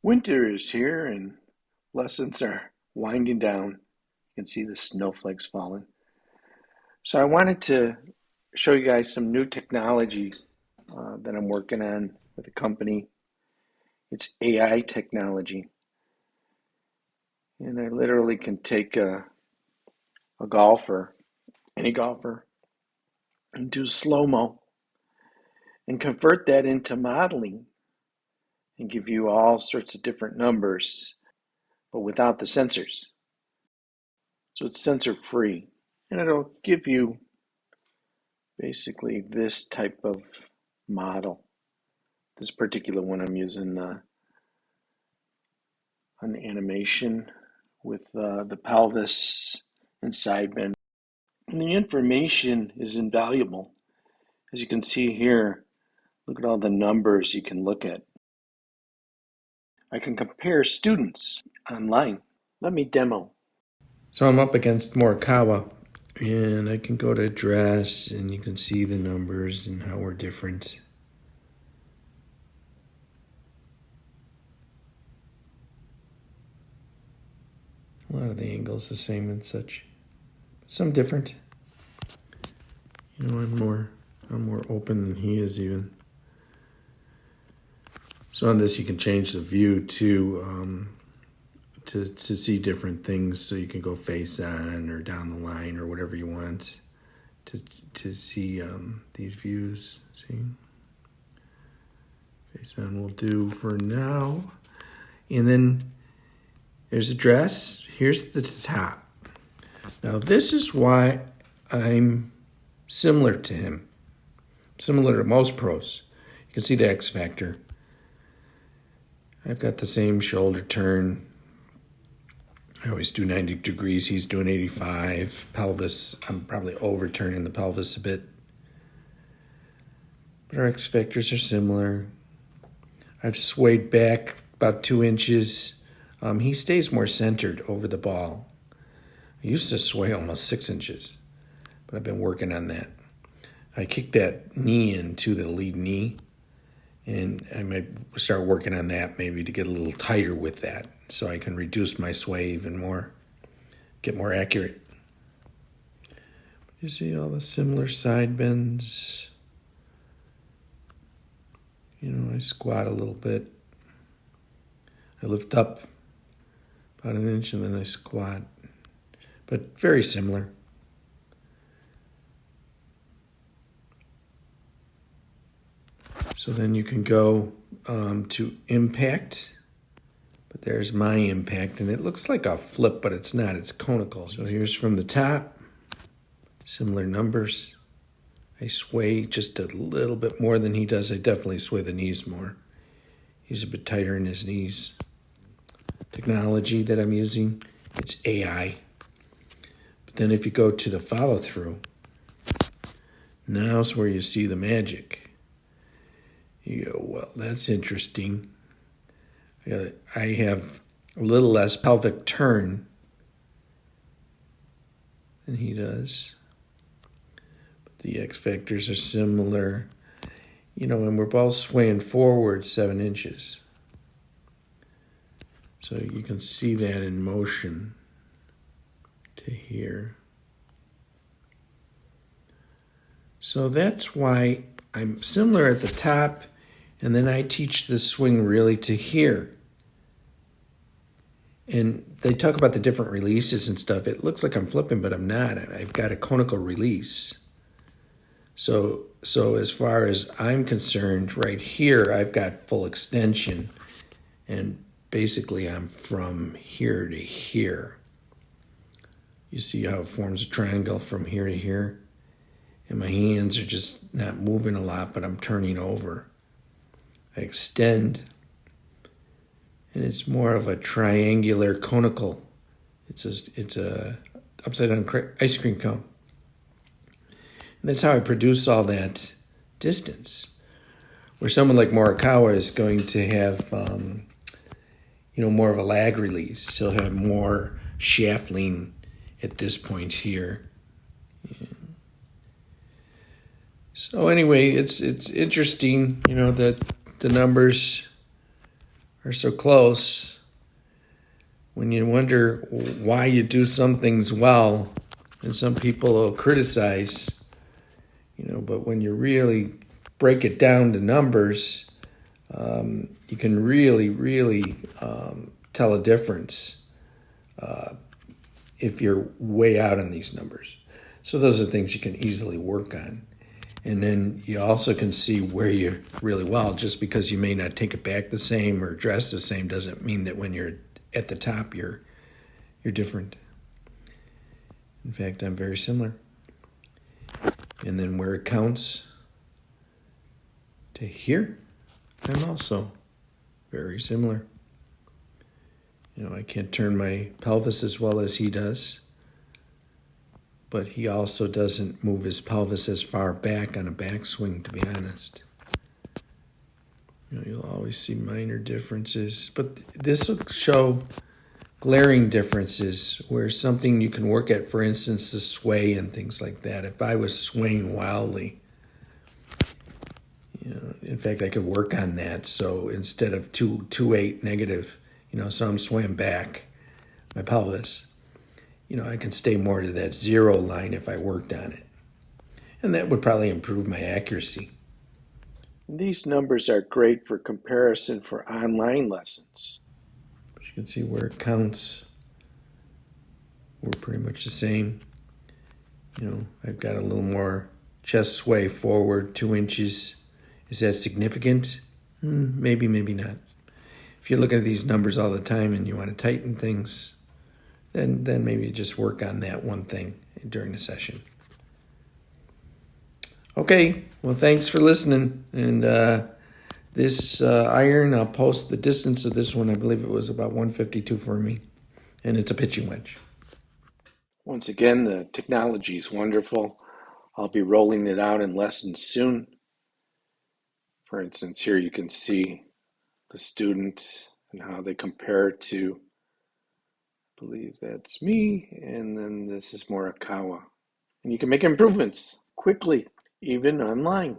Winter is here and lessons are winding down. You can see the snowflakes falling. So I wanted to show you guys some new technology that I'm working on with a company. It's AI technology. And I literally can take a golfer, any golfer, and do slow-mo and convert that into modeling and give you all sorts of different numbers, but without the sensors. So it's sensor free, and it'll give you basically this type of model. This particular one I'm using an animation with the pelvis and side bend. And the information is invaluable. As you can see here, look at all the numbers you can look at. I can compare students online. Let me demo. So I'm up against Morikawa, and I can go to address, and you can see the numbers and how we're different. A lot of the angles the same and such, but some different. You know, I'm more open than he is even. So on this, you can change the view to see different things. So you can go face on or down the line or whatever you want to see these views. See, face on will do for now, and then there's address. Here's the top. Now this is why I'm similar to him, similar to most pros. You can see the X factor. I've got the same shoulder turn. I always do 90 degrees. He's doing 85. Pelvis, I'm probably overturning the pelvis a bit. But our X factors are similar. I've swayed back about 2 inches. He stays more centered over the ball. I used to sway almost 6 inches, but I've been working on that. I kicked that knee into the lead knee, and I might start working on that maybe to get a little tighter with that so I can reduce my sway even more, get more accurate. You see all the similar side bends. You know, I squat a little bit. I lift up about 1 inch and then I squat, but very similar. So then you can go to impact, but there's my impact, and it looks like a flip, but it's not, it's conical. So here's from the top, similar numbers. I sway just a little bit more than he does. I definitely sway the knees more. He's a bit tighter in his knees. Technology that I'm using, it's AI. But then if you go to the follow through, now's where you see the magic. You go, well, that's interesting. I have a little less pelvic turn than he does. But the X factors are similar. You know, and we're both swaying forward 7 inches. So you can see that in motion to here. So that's why I'm similar at the top, and then I teach the swing really to here. And they talk about the different releases and stuff. It looks like I'm flipping, but I'm not. I've got a conical release. So as far as I'm concerned, right here, I've got full extension, and basically I'm from here to here. You see how it forms a triangle from here to here? And my hands are just not moving a lot, but I'm turning over. I extend, and it's more of a triangular conical. It's a upside down ice cream cone. And that's how I produce all that distance. Where someone like Morikawa is going to have, more of a lag release. He'll have more shaftling at this point here. Yeah. So anyway, it's interesting, that the numbers are so close, when you wonder why you do some things well, and some people will criticize, but when you really break it down to numbers, you can really tell a difference if you're way out on these numbers. So those are things you can easily work on. And then you also can see where you're really well. Just because you may not take it back the same or dress the same doesn't mean that when you're at the top you're different. In fact, I'm very similar. And then where it counts to here, I'm also very similar. I can't turn my pelvis as well as he does, but he also doesn't move his pelvis as far back on a backswing, to be honest. You'll always see minor differences, but this will show glaring differences where something you can work at, for instance, the sway and things like that. If I was swaying wildly, in fact, I could work on that. So instead of 2.8 negative, so I'm swaying back my pelvis, I can stay more to that 0 line if I worked on it. And that would probably improve my accuracy. These numbers are great for comparison for online lessons. As you can see where it counts, we're pretty much the same. I've got a little more chest sway forward, 2 inches. Is that significant? Maybe, maybe not. If you're looking at these numbers all the time and you want to tighten things, then maybe just work on that one thing during the session. Okay, well, thanks for listening. And this iron, I'll post the distance of this one. I believe it was about 152 for me. And it's a pitching wedge. Once again, the technology is wonderful. I'll be rolling it out in lessons soon. For instance, here you can see the student and how they compare to, I believe that's me, and then this is Morikawa. And you can make improvements quickly, even online.